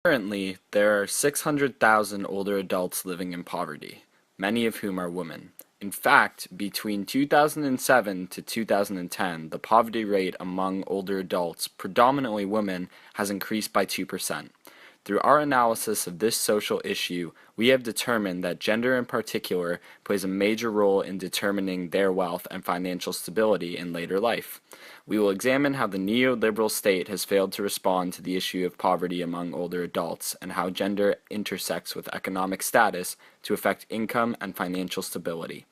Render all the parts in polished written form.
Currently, there are 600,000 older adults living in poverty, many of whom are women. In fact, between 2007 to 2010, the poverty rate among older adults, predominantly women, has increased by 2%. Through our analysis of this social issue, we have determined that gender in particular plays a major role in determining their wealth and financial stability in later life. We will examine how the neoliberal state has failed to respond to the issue of poverty among older adults and how gender intersects with economic status to affect income and financial stability.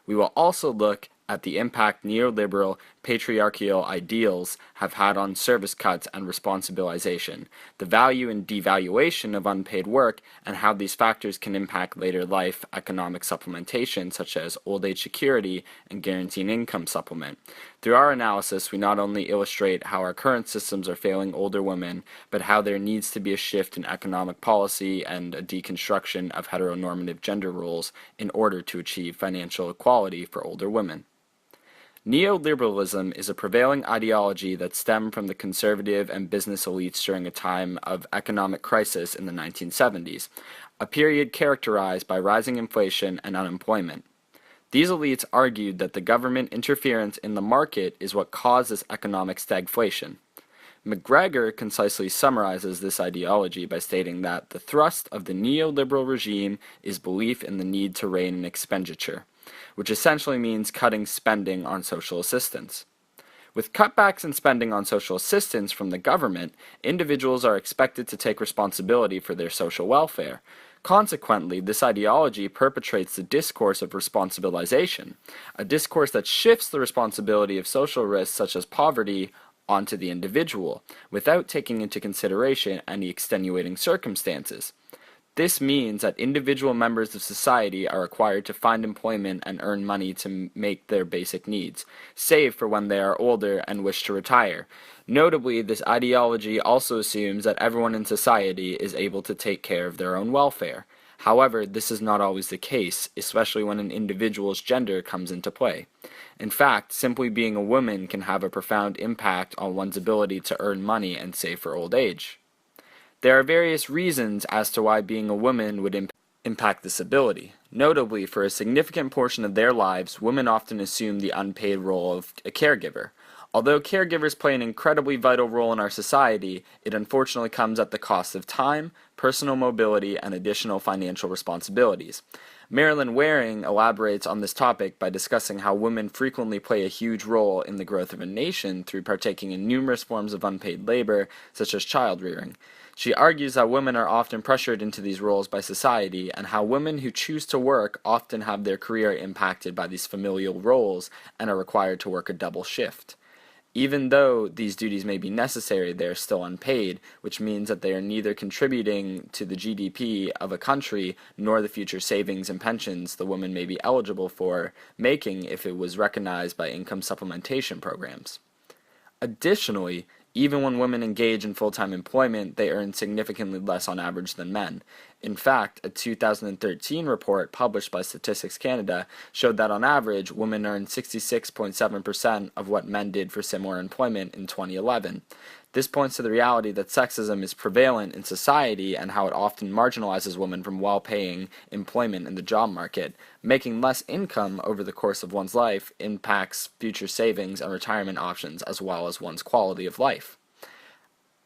We will also look at the impact neoliberal patriarchal ideals have had on service cuts and responsibilization, the value and devaluation of unpaid work, and how these factors can impact later life economic supplementation such as old age security and guaranteed income supplement. Through our analysis, we not only illustrate how our current systems are failing older women, but how there needs to be a shift in economic policy and a deconstruction of heteronormative gender roles in order to achieve financial equality for older women. Neoliberalism is a prevailing ideology that stemmed from the conservative and business elites during a time of economic crisis in the 1970s, a period characterized by rising inflation and unemployment. These elites argued that the government interference in the market is what caused this economic stagflation. McGregor concisely summarizes this ideology by stating that the thrust of the neoliberal regime is belief in the need to rein in expenditure, which essentially means cutting spending on social assistance. With cutbacks in spending on social assistance from the government, individuals are expected to take responsibility for their social welfare. Consequently, this ideology perpetrates the discourse of responsibilization, a discourse that shifts the responsibility of social risks such as poverty onto the individual, without taking into consideration any extenuating circumstances. This means that individual members of society are required to find employment and earn money to make their basic needs, save for when they are older and wish to retire. Notably, this ideology also assumes that everyone in society is able to take care of their own welfare. However, this is not always the case, especially when an individual's gender comes into play. In fact, simply being a woman can have a profound impact on one's ability to earn money and save for old age. There are various reasons as to why being a woman would impact this ability. Notably, for a significant portion of their lives, women often assume the unpaid role of a caregiver. Although caregivers play an incredibly vital role in our society, it unfortunately comes at the cost of time, personal mobility, and additional financial responsibilities. Marilyn Waring elaborates on this topic by discussing how women frequently play a huge role in the growth of a nation through partaking in numerous forms of unpaid labor, such as child rearing. She argues that women are often pressured into these roles by society, and how women who choose to work often have their career impacted by these familial roles and are required to work a double shift. Even though these duties may be necessary, they are still unpaid, which means that they are neither contributing to the GDP of a country nor the future savings and pensions the woman may be eligible for making if it was recognized by income supplementation programs. Additionally, even when women engage in full-time employment, they earn significantly less on average than men. In fact, a 2013 report published by Statistics Canada showed that on average, women earned 66.7% of what men did for similar employment in 2011. This points to the reality that sexism is prevalent in society and how it often marginalizes women from well-paying employment in the job market. Making less income over the course of one's life impacts future savings and retirement options as well as one's quality of life.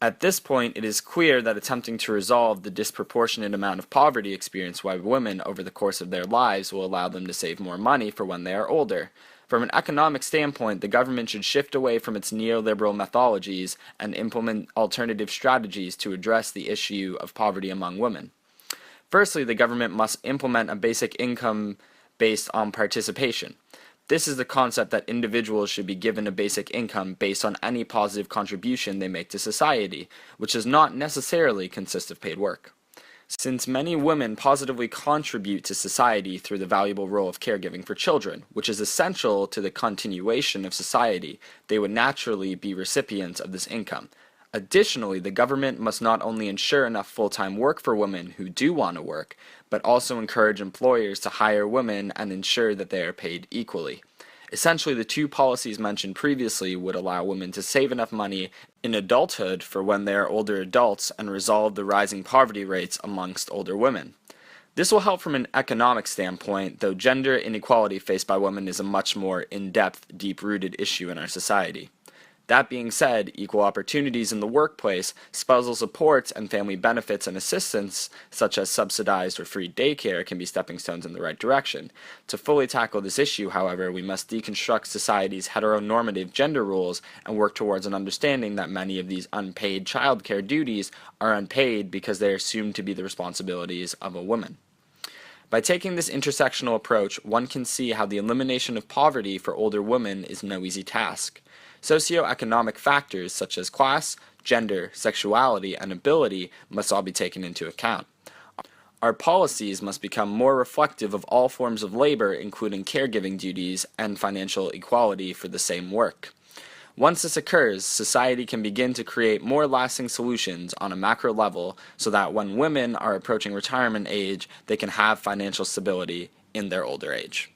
At this point, it is clear that attempting to resolve the disproportionate amount of poverty experienced by women over the course of their lives will allow them to save more money for when they are older. From an economic standpoint, the government should shift away from its neoliberal methodologies and implement alternative strategies to address the issue of poverty among women. Firstly, the government must implement a basic income based on participation. This is the concept that individuals should be given a basic income based on any positive contribution they make to society, which does not necessarily consist of paid work. Since many women positively contribute to society through the valuable role of caregiving for children, which is essential to the continuation of society, they would naturally be recipients of this income. Additionally, the government must not only ensure enough full-time work for women who do want to work, but also encourage employers to hire women and ensure that they are paid equally. Essentially, the two policies mentioned previously would allow women to save enough money in adulthood for when they are older adults and resolve the rising poverty rates amongst older women. This will help from an economic standpoint, though gender inequality faced by women is a much more in-depth, deep-rooted issue in our society. That being said, equal opportunities in the workplace, spousal supports, and family benefits and assistance, such as subsidized or free daycare, can be stepping stones in the right direction. To fully tackle this issue, however, we must deconstruct society's heteronormative gender rules and work towards an understanding that many of these unpaid childcare duties are unpaid because they are assumed to be the responsibilities of a woman. By taking this intersectional approach, one can see how the elimination of poverty for older women is no easy task. Socioeconomic factors such as class, gender, sexuality, and ability must all be taken into account. Our policies must become more reflective of all forms of labor, including caregiving duties and financial equality for the same work. Once this occurs, society can begin to create more lasting solutions on a macro level so that when women are approaching retirement age, they can have financial stability in their older age.